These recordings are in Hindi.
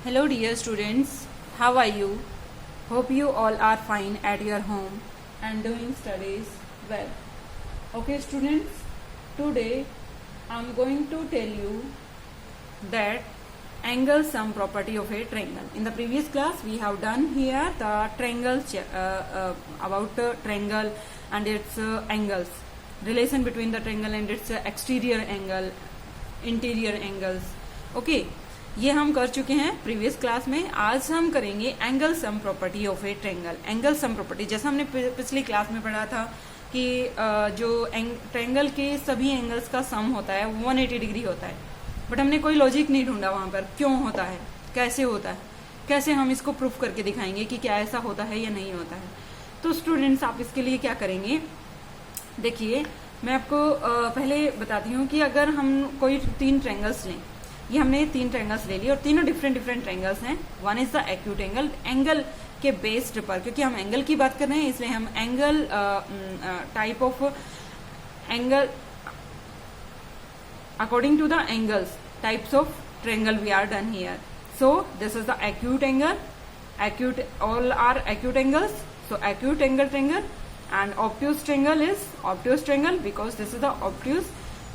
Hello dear students, how are you? Hope you all are fine at your home and doing studies well. Okay students, today I am going to tell you that angle sum property of a triangle. In the previous class we have done here the triangle about the triangle and its angles, relation between the triangle and its exterior angle, interior angles. Okay, ये हम कर चुके हैं प्रीवियस क्लास में. आज हम करेंगे angle sum property of a triangle. Angle sum property जैसा हमने पिछली क्लास में पढ़ा था कि जो ट्रायंगल के सभी एंगल्स का सम होता है 180 डिग्री होता है, बट हमने कोई लॉजिक नहीं ढूंढा वहां पर क्यों होता है, कैसे होता है, कैसे हम इसको प्रूफ करके दिखाएंगे कि क्या ऐसा होता है या नहीं होता है. तो स्टूडेंट्स आप इसके लिए क्या करेंगे, देखिए मैं आपको पहले बताती हूँ कि अगर हम कोई 3 ट्रायंगल्स लें, ये हमने 3 ट्रायंगल्स ले ली और तीनों डिफरेंट ट्रायंगल्स हैं. One is the acute angle. Angle के बेस्ड पर, क्योंकि हम एंगल की बात कर रहे हैं इसलिए हम angle type of angle according to the angles types of triangle we are done here. So this is the acute angle. Acute, all are acute angles. So acute angle triangle. And obtuse triangle is obtuse triangle because this is the obtuse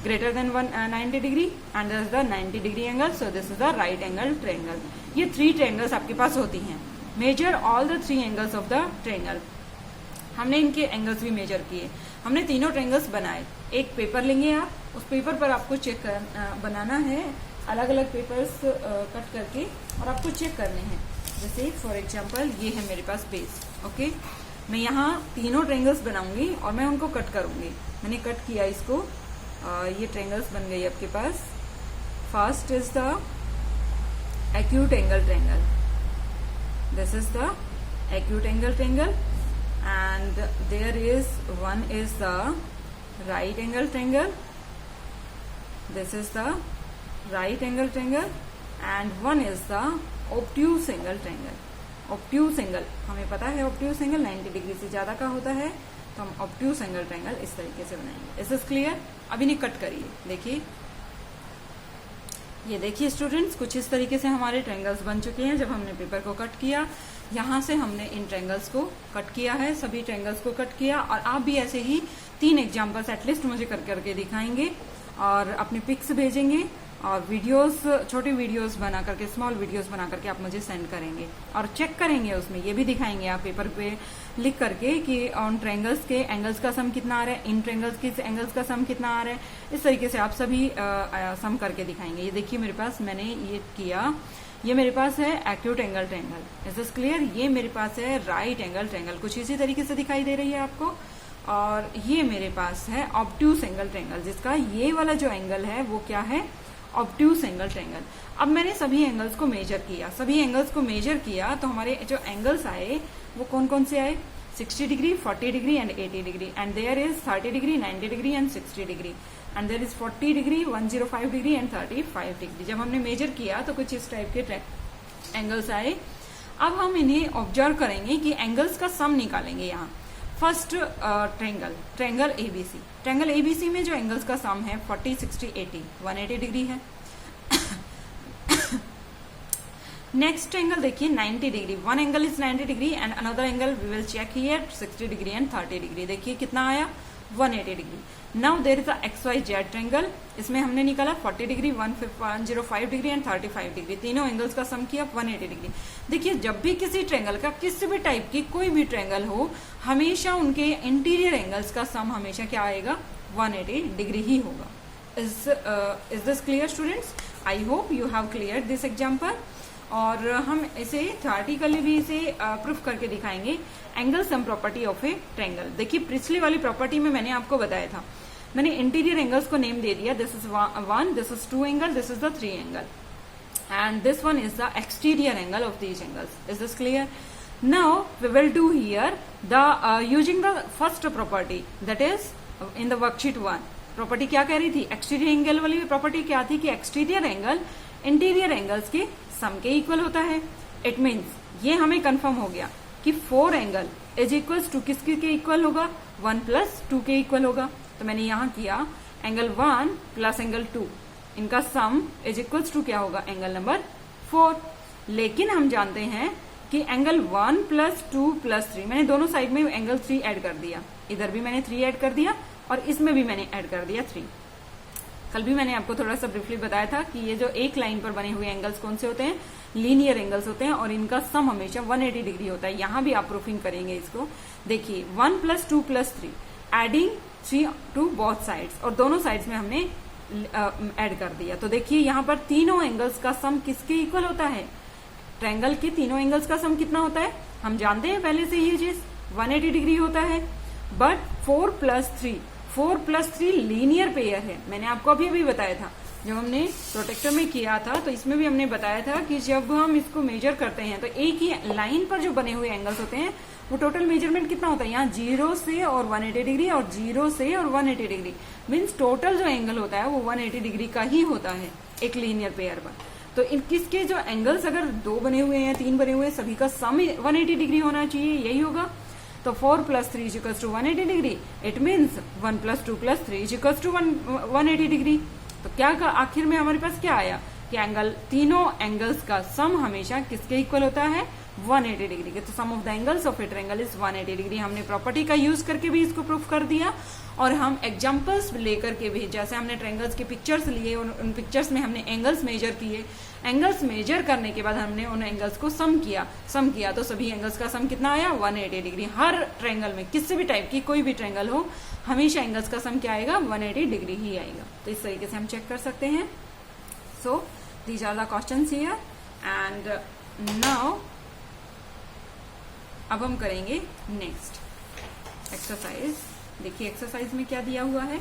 greater than 90 degree and this is the 90 degree angle. So this is the right angle triangle. ये 3 triangles आपके पास होती हैं. Measure all the 3 angles of the triangle. हमने इनके एंगल्स भी मेजर किए. हमने तीनों ट्रायंगल्स बनाए. एक पेपर लेंगे आप, उस पेपर पर आपको चेक बनाना है. अलग अलग पेपर्स कट करके और आपको चेक करने हैं. जैसे फॉर एग्जाम्पल ये है मेरे पास बेस. ओके, मैं यहाँ तीनों ट्रायंगल्स बनाऊंगी और मैं उनको कट करूंगी. मैंने कट किया इसको. ये ट्रायंगल्स बन गई आपके पास. First is the acute angle triangle. This is the acute angle triangle and there is one is the right angle triangle. This is the right angle triangle and one is the obtuse angle triangle. Obtuse angle, हमें पता है ऑब्ट्यूज एंगल 90 डिग्री से ज्यादा का होता है, तो हम ऑब्ट्यूज एंगल ट्रायंगल इस तरीके से बनाएंगे. Is this clear? अभी नहीं कट करिए. देखिए, ये देखिए स्टूडेंट्स, कुछ इस तरीके से हमारे ट्रायंगल्स बन चुके हैं. जब हमने पेपर को कट किया, यहां से हमने इन ट्रायंगल्स को कट किया है, सभी ट्रायंगल्स को कट किया. और आप भी ऐसे ही 3 एग्जाम्पल्स एटलीस्ट मुझे कर करके दिखाएंगे और अपने पिक्स भेजेंगे और वीडियोस, छोटी वीडियोस बना करके, स्मॉल वीडियोस बना करके आप मुझे सेंड करेंगे और चेक करेंगे. उसमें ये भी दिखाएंगे आप पेपर पे लिख करके कि ऑन ट्रायंगल्स के एंगल्स का सम कितना आ रहा है, इन ट्रायंगल्स के एंगल्स का सम कितना आ रहा है. इस तरीके से आप सभी सम करके दिखाएंगे. ये देखिए मेरे पास, मैंने ये किया. ये मेरे पास है acute angle triangle. Is this clear? ये मेरे पास है राइट एंगल ट्रायंगल. कुछ इसी तरीके से दिखाई दे रही है आपको. और ये मेरे पास है ऑब्ट्यूज एंगल ट्रायंगल, जिसका ये वाला जो एंगल है वो क्या है, ऑब्ट्यूज एंगल ट्रायंगल. अब मैंने सभी एंगल्स को मेजर किया. सभी एंगल्स को मेजर किया तो हमारे जो एंगल्स आए वो कौन कौन से आए, 60 degree, 40 degree and 80 degree. And there is 30 degree, 90 degree and 60 degree. And there is 40 degree, 105 degree and 35 degree. जब हमने मेजर किया तो कुछ इस टाइप के एंगल्स आए. अब हम इन्हें ऑब्जर्व करेंगे कि एंगल्स का सम निकालेंगे. यहाँ first triangle ABC. Triangle ABC में जो एंगल्स का सम है 40, 60, 80, 180 डिग्री है. नेक्स्ट ट्रायंगल देखिए 90 degree. One angle is 90 degree and another angle we will check here 60 degree and 30 degree. देखिए कितना आया, 180 degree. Now there is the XYZ triangle. इसमें हमने निकाला 40 डिग्री, 105 डिग्री एंड 35 डिग्री. तीनों एंगल्स का सम किया 180 डिग्री. देखिए जब भी किसी ट्रायंगल का, किसी भी टाइप की कोई भी ट्रायंगल हो, हमेशा उनके इंटीरियर एंगल्स का सम हमेशा क्या आएगा, 180 डिग्री ही होगा. Is this clear students? I hope you have clear this example. और हम इसे थ्योरेटिकली भी इसे प्रूफ करके दिखाएंगे. Angle sum property of a triangle. देखिए पिछली वाली प्रॉपर्टी में मैंने आपको बताया था, मैंने इंटीरियर एंगल्स को नेम दे दिया. This is 1, this is 2 angle, this is the 3 angle and this one is the exterior angle of these angles. Is this clear? Now we will do here the using the first property, that is in the worksheet 1. Property क्या कह रही थी, एक्सटीरियर एंगल वाली प्रॉपर्टी क्या थी कि एक्सटीरियर एंगल इंटीरियर एंगल्स के सम के इक्वल होता है. इट मीन्स ये हमें कंफर्म हो गया कि 4 एंगल इज इक्वल्स टू किसके के इक्वल होगा, 1 + 2 के इक्वल होगा. तो मैंने यहाँ किया एंगल 1 + एंगल 2, इनका सम इज इक्वल्स टू क्या होगा, एंगल नंबर 4. लेकिन हम जानते हैं कि एंगल 1 + 2 + 3, मैंने दोनों साइड में एंगल 3 ऐड कर दिया, इधर भी मैंने 3 ऐड कर दिया और इसमें भी मैंने ऐड कर दिया 3। कल भी मैंने आपको थोड़ा सा ब्रीफली बताया था कि ये जो एक लाइन पर बने हुए एंगल्स कौन से होते हैं, लीनियर एंगल्स होते हैं और इनका सम हमेशा 180 डिग्री होता है। यहां भी आप प्रूफिंग करेंगे इसको। देखिए 1 + 2 + 3 एडिंग 3 टू बोथ साइड्स, और दोनों साइड्स में हमने ऐड कर दिया। तो देखिए यहाँ पर तीनों एंगल्स का सम किसके इक्वल होता है, ट्रायंगल के तीनों एंगल्स का सम कितना होता है, हम जानते हैं पहले से ये चीज 180 डिग्री होता है। बट 4 + 3 लीनियर पेयर है। मैंने आपको अभी अभी बताया था, जब हमने प्रोटेक्टर में किया था तो इसमें भी हमने बताया था कि जब हम इसको मेजर करते हैं तो एक ही लाइन पर जो बने हुए एंगल्स होते हैं वो टोटल मेजरमेंट कितना होता है, यहाँ 0 से और 180 डिग्री और 0 से और 180 डिग्री, मीन्स टोटल जो एंगल होता है वो 180 डिग्री का ही होता है एक लीनियर पेयर पर। तो इन किसके जो एंगल्स अगर 2 बने हुए हैं, 3 बने हुए हैं, सभी का सम 180 डिग्री होना चाहिए, यही होगा। तो 4 + 3 = 180 डिग्री, इट मीन्स 1 + 2 + 3 = 180 डिग्री। तो क्या आखिर में हमारे पास क्या आया कि तीनों एंगल्स का सम हमेशा किसके इक्वल होता है, 180 डिग्री के। तो sum of the angles of a triangle is 180 degree. हमने प्रॉपर्टी का यूज करके भी इसको प्रूफ कर दिया और हम एग्जांपल्स लेकर के भी, जैसे हमने ट्रायंगल्स के पिक्चर्स लिए, उन पिक्चर्स में हमने एंगल्स मेजर किए, एंगल्स मेजर करने के बाद हमने उन एंगल्स को सम किया तो सभी एंगल्स का सम कितना आया, 180 डिग्री। हर ट्रायंगल में किसी भी टाइप की कोई भी ट्रायंगल हो, हमेशा एंगल्स का सम क्या आएगा, 180 डिग्री ही आएगा। तो इस तरीके से हम चेक कर सकते हैं। So these are the questions here and now अब हम करेंगे नेक्स्ट एक्सरसाइज। देखिए एक्सरसाइज में क्या दिया हुआ है।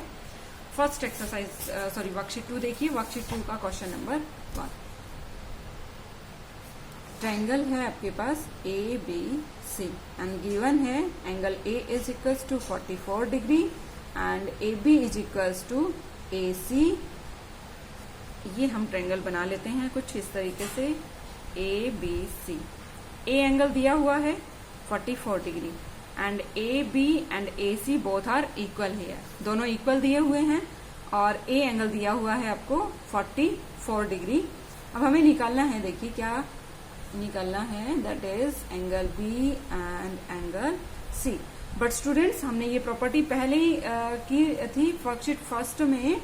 फर्स्ट एक्सरसाइज वर्कशीट 2 देखिए। वर्कशीट 2 का क्वेश्चन नंबर 1। ट्रायंगल है आपके पास ABC एंड गिवन है angle A is equals to 44 degree and AB is equals to AC। ये हम ट्रायंगल बना लेते हैं कुछ इस तरीके से ABC। A एंगल दिया हुआ है 44 degree and AB and AC both are equal here, दोनों इक्वल दिए हुए हैं और A एंगल दिया हुआ है आपको 44 डिग्री। अब हमें निकालना है, देखिए क्या निकालना है, that is angle B and angle C। But students हमने ये प्रॉपर्टी पहले ही की थी वर्कशीट फर्स्ट में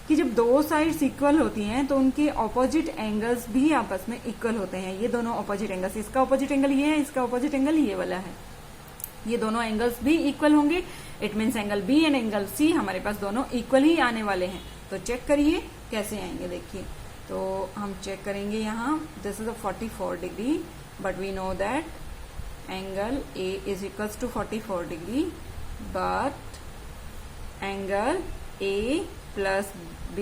कि जब दो साइड्स इक्वल होती हैं तो उनके ऑपोजिट एंगल्स भी आपस में इक्वल होते हैं। ये दोनों ऑपोजिट एंगल्स, इसका ऑपोजिट एंगल ये है, इसका ऑपोजिट एंगल ये वाला है, ये दोनों एंगल्स भी इक्वल होंगे। It means angle B and angle C हमारे पास दोनों इक्वल ही आने वाले हैं। तो चेक करिए कैसे आएंगे। देखिए तो हम चेक करेंगे यहाँ, this is a 44 degree but we know that angle A is equals to 44 degree but angle A plus B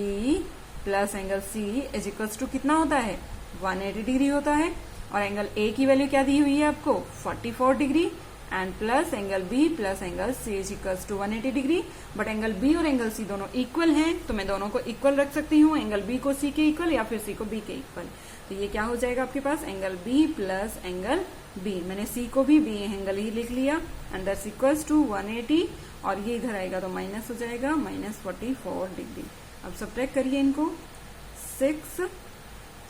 plus angle C is equals to कितना होता है, 180 डिग्री होता है। और एंगल A की वैल्यू क्या दी हुई है आपको, 44 degree and plus angle B plus angle C is equals to 180 degree. But angle B और एंगल C दोनों इक्वल हैं तो मैं दोनों को इक्वल रख सकती हूँ, एंगल B को C के इक्वल या फिर C को B के इक्वल। तो ये क्या हो जाएगा आपके पास, angle B plus angle B, मैंने C को भी B एंगल ही लिख लिया एंड दैट्स इक्वल्स टू 180 और ये इधर आएगा तो माइनस हो जाएगा, -44 डिग्री। अब सब्ट्रैक्ट करिए इनको, 6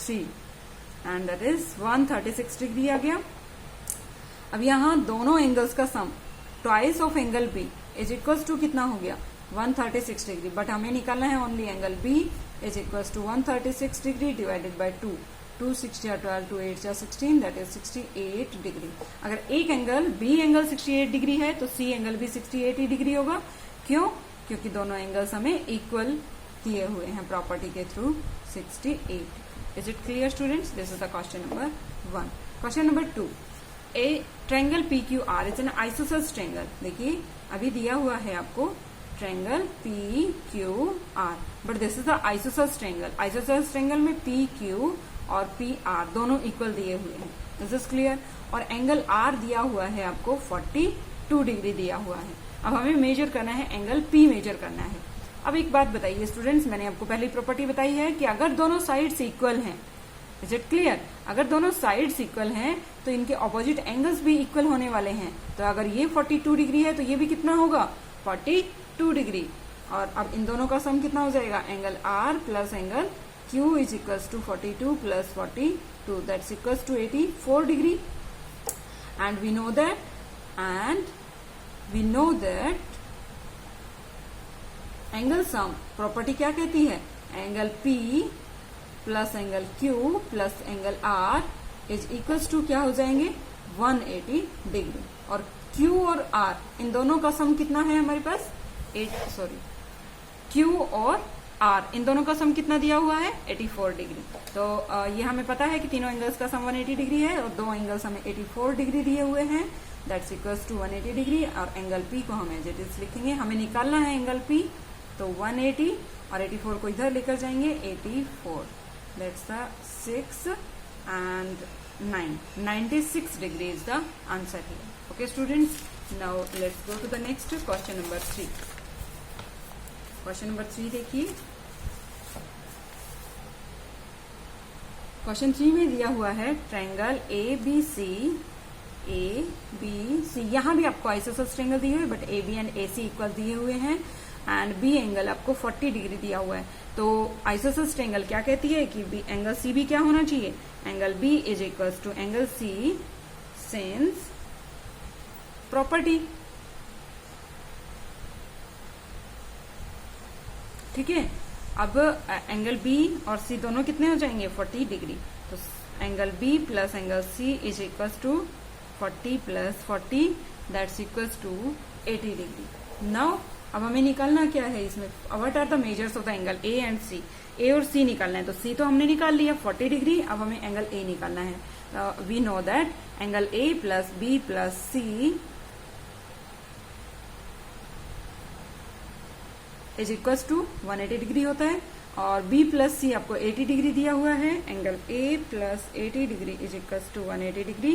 3 एंड दैट इज 136 डिग्री आ गया। अब यहाँ दोनों एंगल्स का sum twice of angle B is equals to कितना हो गया, 136 डिग्री। बट हमें निकालना है only angle B is equals to 136 degree divided by 2, 2 6 जा 12, 2 8 जा 16, दैट इज 68 डिग्री। अगर एक एंगल B एंगल 68 डिग्री है तो C एंगल भी 68 ही डिग्री होगा। क्यों, क्योंकि दोनों एंगल्स हमें इक्वल दिए हुए हैं प्रॉपर्टी के through 68। Is it clear students? This is the question number 1। Question number 2, A triangle PQR is an isosceles triangle. देखिए अभी दिया हुआ है आपको triangle PQR but this is the isosceles triangle. Isosceles triangle में PQ और PR दोनों इक्वल दिए हुए हैं। This is clear. और एंगल R दिया हुआ है आपको 42 डिग्री दिया हुआ है। अब हमें मेजर करना है, एंगल P मेजर करना है। अब एक बात बताइए स्टूडेंट्स, मैंने आपको पहली प्रॉपर्टी बताई है कि अगर दोनों साइड्स इक्वल हैं, इज इट क्लियर, अगर दोनों साइड्स इक्वल हैं तो इनके ऑपोजिट एंगल्स भी इक्वल होने वाले हैं। तो अगर ये 42 डिग्री है तो ये भी कितना होगा, 42 डिग्री। और अब इन दोनों का सम कितना हो जाएगा, angle R plus angle Q is equals to 42 plus 42 2, that's equals to 84 degree. And we know that angle sum property क्या कहती है, angle P plus angle Q plus angle R is equals to क्या हो जाएंगे 180 डिग्री. और Q और R इन दोनों का सम कितना है हमारे पास, Q और R इन दोनों का सम कितना दिया हुआ है 84 डिग्री. तो ये हमें पता है कि तीनों एंगल्स का सम 180 डिग्री है और दो एंगल्स हमें 84 डिग्री दिए हुए हैं, दैट्स इक्वल्स टू 180 डिग्री. और एंगल P को हम एज इट इज लिखेंगे, हमें निकालना है एंगल P, तो 180 और 84 को इधर लेकर जाएंगे 84, that's the 6 and 9, 96 degree is the answer here. Okay students, now let's go to the next question number 3. Question number 3 देखिए. क्वेश्चन 3 में दिया हुआ है ट्रायंगल ABC, यहां भी आपको आइसोसेलेस ट्रायंगल दिए हुए, but AB and AC equal दिए हुए हैं एंड B एंगल आपको 40 डिग्री दिया हुआ है. तो आइसोसेलेस ट्रायंगल क्या कहती है कि एंगल CB क्या होना चाहिए, angle B is equals to angle C since property. ठीक है, अब एंगल B और C दोनों कितने हो जाएंगे 40 डिग्री. तो angle B plus angle C is equals to 40 plus 40, that's equals to 80 degree. Now अब हमें निकालना क्या है इसमें, what are the measures of the angle A and C. A और C निकालना है, तो C तो हमने निकाल लिया 40 डिग्री, अब हमें एंगल A निकालना है. We know that angle A plus B plus C is equals to 180 degree होता है, और B प्लस C आपको 80 डिग्री दिया हुआ है. Angle A plus 80 degree is equals to 180 degree.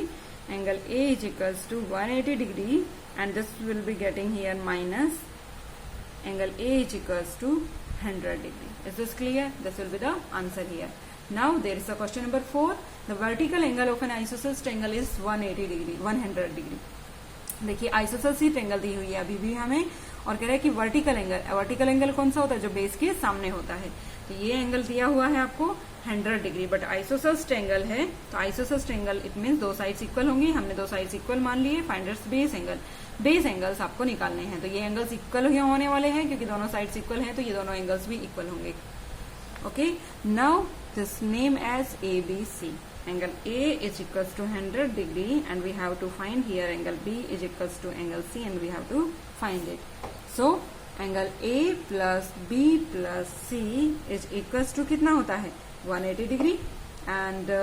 Angle A is equals to 180 degree and this will be getting here minus angle A is equals to 100 degree. Is this clear? This will be the answer here. Now there is a question number 4. The vertical angle of an isosceles triangle is 180 degree, 100 degree. देखिए आइसोसेलेस ही ट्रायंगल दी हुई है अभी भी हमें, और कह रहा है कि वर्टिकल एंगल कौन सा होता है, जो बेस के सामने होता है. तो ये एंगल दिया हुआ है आपको 100 डिग्री, बट आइसोसेलेस ट्रायंगल है, तो आइसोसेलेस ट्रायंगल इट मींस दो साइड्स इक्वल होंगी. हमने दो साइड्स इक्वल मान लिए. Find its base angle. Base angles आपको निकालने हैं, तो ये एंगल्स इक्वल होने वाले हैं क्योंकि दोनों साइड्स इक्वल हैं, तो ये दोनों एंगल्स भी इक्वल होंगे. Okay, now this name as ABC. Angle A is equals to 100 degree and we have to find here angle B is equals to angle C and we have to find it. So angle A plus B plus C is equals to कितना होता है 180 degree and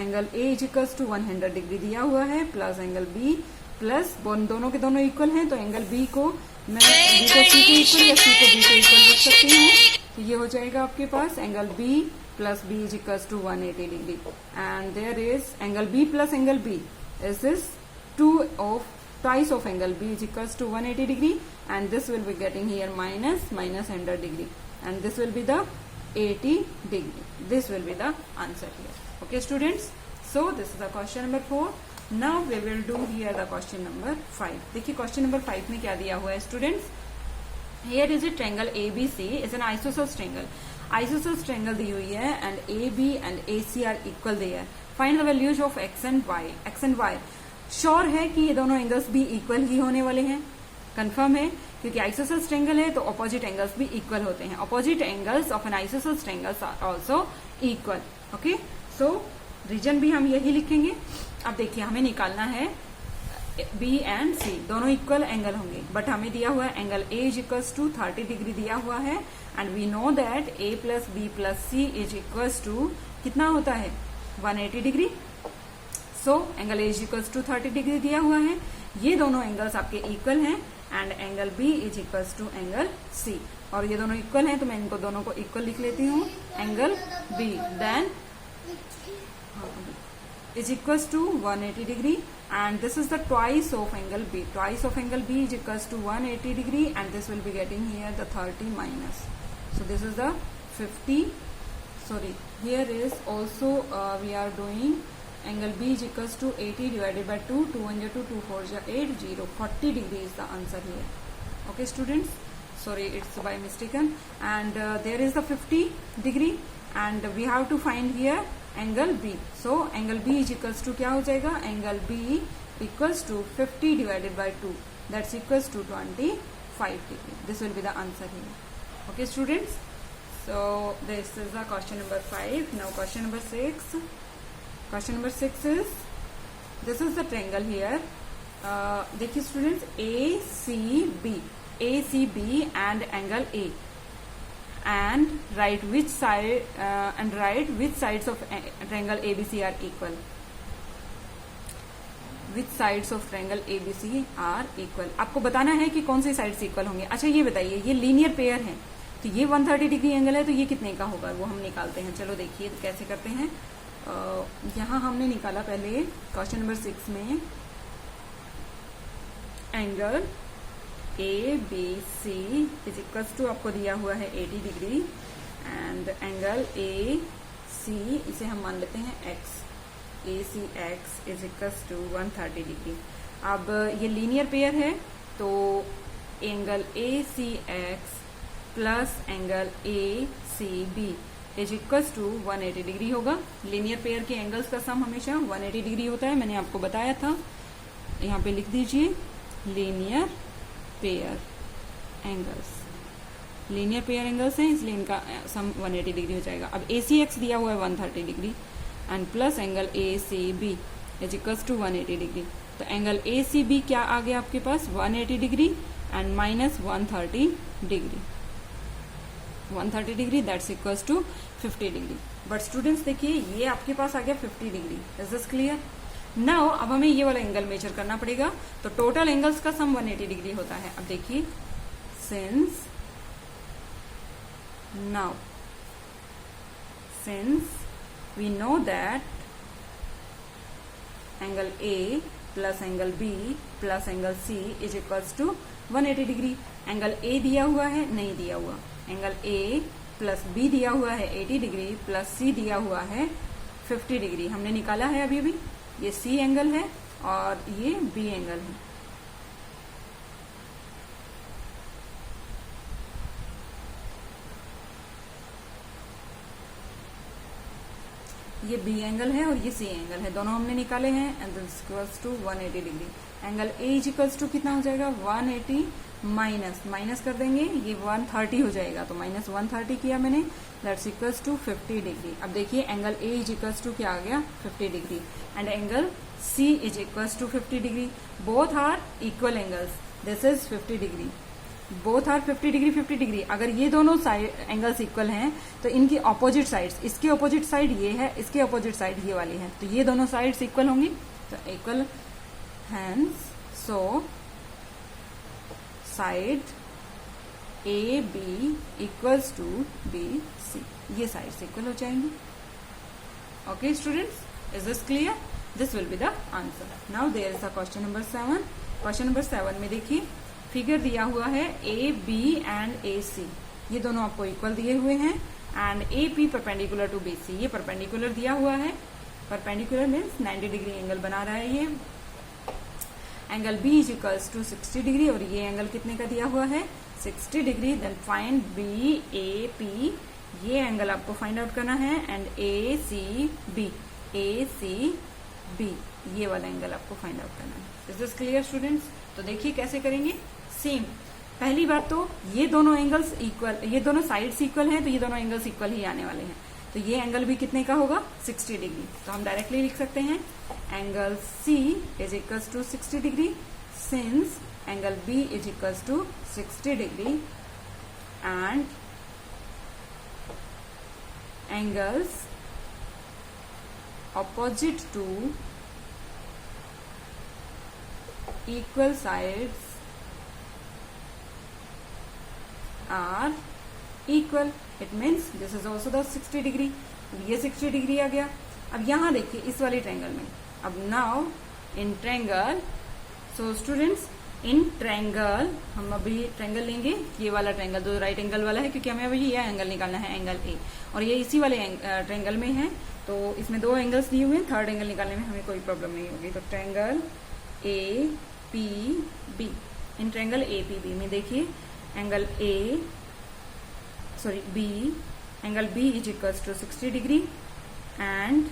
angle A is equals to 100 degree दिया हुआ है, plus angle B प्लस दोनों के दोनों इक्वल हैं, तो एंगल B को मैं B को C के इक्वल या C को B के इक्वल लिख सकती हूँ. तो ये हो जाएगा आपके पास angle B plus B is equals to 180 degree and there is angle B plus angle B is this twice of angle B is equals to 180 degree and this will be getting here minus 100 degree and this will be the 80 degree. This will be the answer here. Okay students, so this is the question number 4. Now we will do here the question number 5. देखिए question number 5 में क्या दिया हुआ है students. Here is a triangle ABC is an isosceles triangle. Isosceles triangle दी हुई है and AB and AC are equal there. Find the values of X and Y. Sure है कि ये दोनों एंगल्स भी इक्वल ही होने वाले हैं, कंफर्म है, क्योंकि आइसोसेलेस ट्रायंगल है तो ऑपोजिट एंगल्स भी इक्वल होते हैं. Opposite angles of an isosceles triangles are also equal. Okay, so reason भी हम यही लिखेंगे. अब देखिए हमें निकालना है B एंड C दोनों इक्वल एंगल होंगे, बट हमें दिया हुआ है angle A is equals to 30 degree दिया हुआ है and we know that A plus B plus C is equals to कितना होता है 180 degree. So angle A is equals to 30 degree दिया हुआ है. ये दोनों एंगल्स आपके इक्वल हैं and angle B is equals to angle C, और ये दोनों इक्वल हैं तो मैं इनको दोनों को इक्वल लिख लेती हूँ. Angle B then is equals to 180 degree and this is the twice of angle B. Twice of angle B is equals to 180 degree and this will be getting here the 30 minus. So this is the 50. Sorry, here is also we are doing angle B is equals to 80 divided by 2. 2 1 2 2 4 8 0. 40 degree is the answer here. Okay students, sorry it's by mistaken, and there is the 50 degree and we have to find here angle B. So angle B is equals to क्या हो जाएगा, angle B equals to 50 divided by 2, that's equals to 25 degree. This will be the answer here. Okay students, so this is the question number 5. Now question number 6. Question number 6 is, this is the triangle here. देखिए students, ACB and angle A, and write which sides of triangle ABC are equal. Which sides of triangle ABC are equal. आपको बताना है कि कौन सी साइड्स इक्वल होंगे. अच्छा ये बताइए, ये लीनियर पेयर है तो ये 130 डिग्री एंगल है, तो ये कितने का होगा वो हम निकालते हैं. चलो देखिए तो कैसे करते हैं. यहाँ हमने निकाला पहले क्वेश्चन नंबर 6 में angle ABC is equals to आपको दिया हुआ है 80 डिग्री एंड एंगल AC इसे हम मान लेते हैं x. ACX इज इक्वल्स टू 130 डिग्री. अब ये लीनियर पेयर है तो angle ACX plus angle ACB is equals to 180 degree होगा. लीनियर पेयर के एंगल्स का सम हमेशा 180 डिग्री होता है, मैंने आपको बताया था. यहाँ पे लिख दीजिए linear pair angles. Linear pair angles हैं इसलिए इनका सम 180 डिग्री हो जाएगा. अब ACX दिया हुआ है 130 degree and plus angle ACB is equals to 180 degree. तो एंगल ACB क्या आ गया आपके पास, 180 degree and minus 130 degree. 130 degree that's equals to 50 degree. But students देखिए ये आपके पास आ गया 50 degree. Is this clear. Now अब हमें ये वाला एंगल मेजर करना पड़ेगा. तो टोटल एंगल्स का सम 180 डिग्री होता है. अब देखिए since we know that angle A plus angle B plus angle C is equals to 180 degree. Angle A दिया हुआ है, नहीं दिया हुआ. एंगल A प्लस B दिया हुआ है 80 डिग्री प्लस C दिया हुआ है 50 डिग्री. हमने निकाला है अभी ये C एंगल है और ये B एंगल है. ये B एंगल है और ये C एंगल है, दोनों हमने निकाले हैं and this equals to 180 degree. Angle A is equals to कितना हो जाएगा, 180 माइनस कर देंगे, ये 130 हो जाएगा. तो माइनस 130 किया मैंने, दैट्स इक्वल्स टू 50 डिग्री. अब देखिए angle A is equals to क्या आ गया, 50 degree and angle C is equals to 50 degree. Both are equal angles. This is 50 degree. Both are 50 degree 50 degree. अगर ये दोनों साइड एंगल्स इक्वल हैं तो इनकी ऑपोजिट साइड्स, इसके ऑपोजिट साइड ये है, इसके ऑपोजिट साइड ये वाली है, तो ये दोनों साइड्स इक्वल होंगी. तो equal hence so side AB equals to BC, ये साइड्स इक्वल हो जाएंगी. Okay students, is this clear. This will be the answer. Now there is the question number 7. Question number 7 में देखिए फिगर दिया हुआ है AB एंड AC, ये दोनों आपको इक्वल दिए हुए हैं and AP perpendicular to BC, ये परपेंडिकुलर दिया हुआ है. परपेंडिकुलर मीन्स 90 डिग्री एंगल बना रहा है ये. Angle B is equals to 60 degree और ये एंगल कितने का दिया हुआ है, 60 डिग्री. देन फाइंड BAP, ये एंगल आपको फाइंड आउट करना है एंड ACB ये वाला एंगल आपको फाइंड आउट करना है. Is this clear students. तो देखिए कैसे करेंगे. सेम पहली बात तो ये दोनों एंगल्स इक्वल, ये दोनों साइड्स इक्वल हैं तो ये दोनों एंगल्स इक्वल ही आने वाले हैं. तो ये एंगल भी कितने का होगा, 60 डिग्री. तो हम डायरेक्टली लिख सकते हैं angle C is equals to 60 degree since angle B is equals to 60 degree and angles opposite to equal sides are equal. It means this is also the 60 degree. ये 60 डिग्री आ गया. अब यहाँ देखिए इस वाली ट्रायंगल में, अब now in triangle, so students in triangle हम अभी ट्रायंगल लेंगे, ये वाला ट्रायंगल जो राइट एंगल वाला है, क्योंकि हमें अभी ये एंगल निकालना है एंगल A, और ये इसी वाले ट्रायंगल में है. तो इसमें दो एंगल्स दिए हुए हैं, थर्ड एंगल निकालने में हमें कोई प्रॉब्लम नहीं होगी. तो ट्रायंगल APB, इन ट्रायंगल APB में देखिए angle B angle B is equals to 60 degree and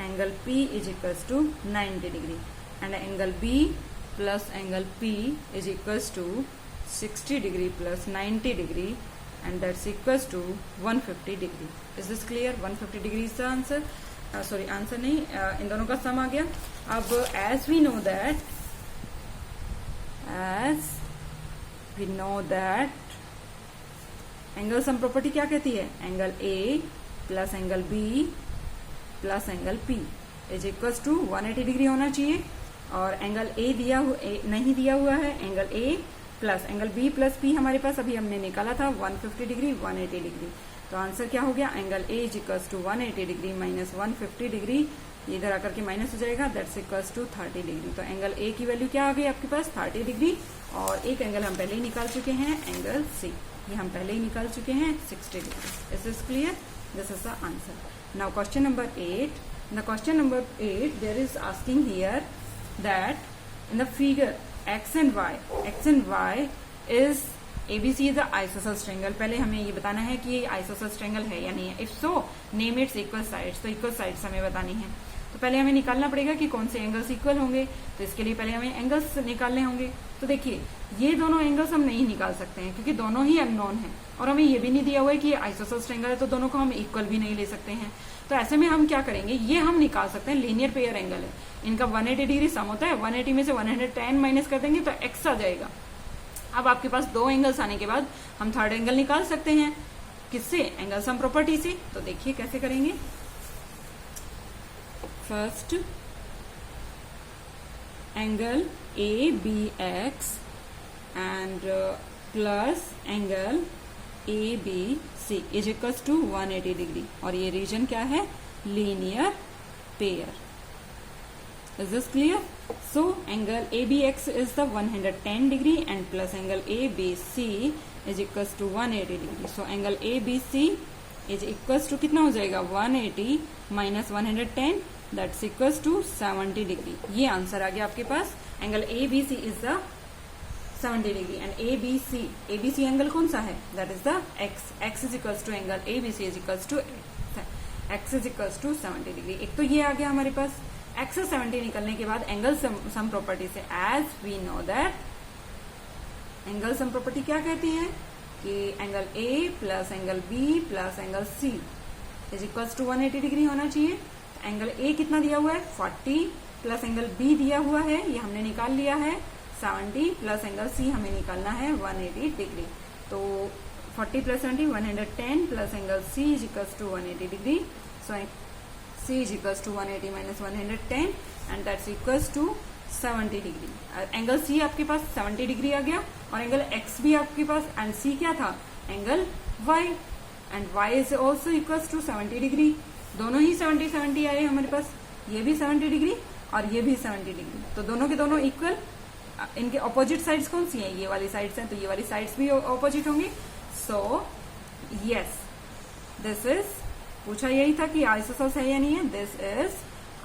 angle P is equals to 90 degree, and angle B plus angle P is equals to 60 degree plus 90 degree, and that's equals to 150 degree. Is this clear? 150 degree is the answer. Sorry, answer नहीं, इन दोनों का सम आ गया. अब as we know that angle sum property क्या कहती है? Angle A plus angle B plus angle P is equals to 180 degree होना चाहिए, और एंगल A नहीं दिया हुआ है. Angle A plus angle B plus P हमारे पास अभी हमने निकाला था 150 डिग्री 180 डिग्री. तो आंसर क्या हो गया? Angle A is equals to 180 degree minus 150 degree, इधर आकर के माइनस हो जाएगा, दैट्स इक्वल्स टू 30 डिग्री. तो एंगल A की वैल्यू क्या आ गई आपके पास? 30 डिग्री, और एक एंगल हम पहले ही निकाल चुके हैं, एंगल C, ये हम पहले ही निकाल चुके हैं 60 degree. Is this clear? This is the answer. Now question number 8. In the question number 8, there is asking here that in the figure x and y is ABC is the isosceles triangle. पहले हमें ये बताना है कि ये isosceles triangle है या नहीं है. If so, name its equal sides. तो equal sides हमें बतानी है. तो पहले हमें निकालना पड़ेगा कि कौन से एंगल्स इक्वल होंगे. तो इसके लिए पहले हमें एंगल्स निकालने होंगे. तो देखिए, ये दोनों एंगल्स हम नहीं निकाल सकते हैं क्योंकि दोनों ही अननोन है, और हमें ये भी नहीं दिया हुआ है कि ये आइसोसेलेस ट्रायंगल है, तो दोनों को हम इक्वल भी नहीं ले सकते हैं. तो ऐसे में हम क्या करेंगे, ये हम निकाल सकते हैं, लीनियर पेयर एंगल है, इनका 180 डिग्री सम होता है. 180 में से 110 माइनस कर देंगे तो एक्स आ जाएगा. अब आपके पास दो एंगल्स आने के बाद हम थर्ड एंगल निकाल सकते हैं. किससे? एंगल सम प्रॉपर्टी से. तो देखिए कैसे करेंगे. First angle ABX and plus angle ABC is equals to 180 degree, और ये रीजन क्या है? Linear pair. Is this clear? So angle ABX is the 110 degree and plus angle ABC is equals to 180 degree. So angle ABC is equals to कितना हो जाएगा? 180 minus 110, that's equals to 70 degree. ये आंसर आ गया आपके पास. Angle ABC is the 70 degree and ABC angle कौन सा है? That is the X. X is equals to angle ABC is equals to X is equals to 70 degree. एक तो ये आ गया हमारे पास. X से 70 निकलने के बाद एंगल सम प्रॉपर्टी से as we know that angle sum property क्या कहती है कि angle A plus angle B plus angle C is equals to 180 degree होना चाहिए. एंगल A कितना दिया हुआ है? 40 प्लस एंगल B दिया हुआ है, ये हमने निकाल लिया है 70, प्लस एंगल C हमें निकालना है 180 डिग्री. तो 40 plus 70 110 plus angle C is equals to 180 degree. So C is equals to 180 minus 110 and that's equals to 70 degree. Angle C आपके पास 70 डिग्री आ गया, और एंगल X भी आपके पास, एंड C क्या था? Angle Y, and Y is also equals to 70 degree. दोनों ही 70 आए हमारे पास, ये भी 70 डिग्री और ये भी 70 डिग्री. तो दोनों के दोनों इक्वल. इनके ऑपोजिट साइड्स कौन सी हैं? ये वाली साइड्स हैं, तो ये वाली साइड्स भी ऑपोजिट होंगी. सो यस, दिस इज, पूछा यही था कि आइसोसेल्स है या नहीं है. This is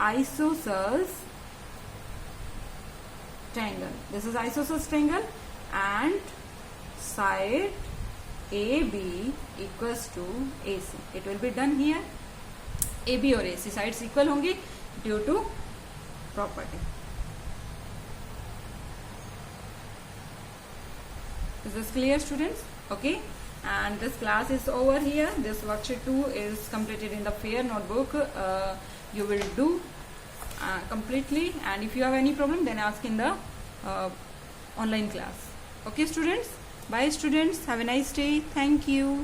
isosceles triangle. This is isosceles triangle and side AB equals to AC. It will be done here. AB और AC साइड्स इक्वल होंगी due to property. Is this clear, students? Okay. And this class is over here. This worksheet 2 is completed in the fair notebook. You will do completely, and if you have any problem then ask in the online class. Okay students, bye students, have a nice day. Thank you.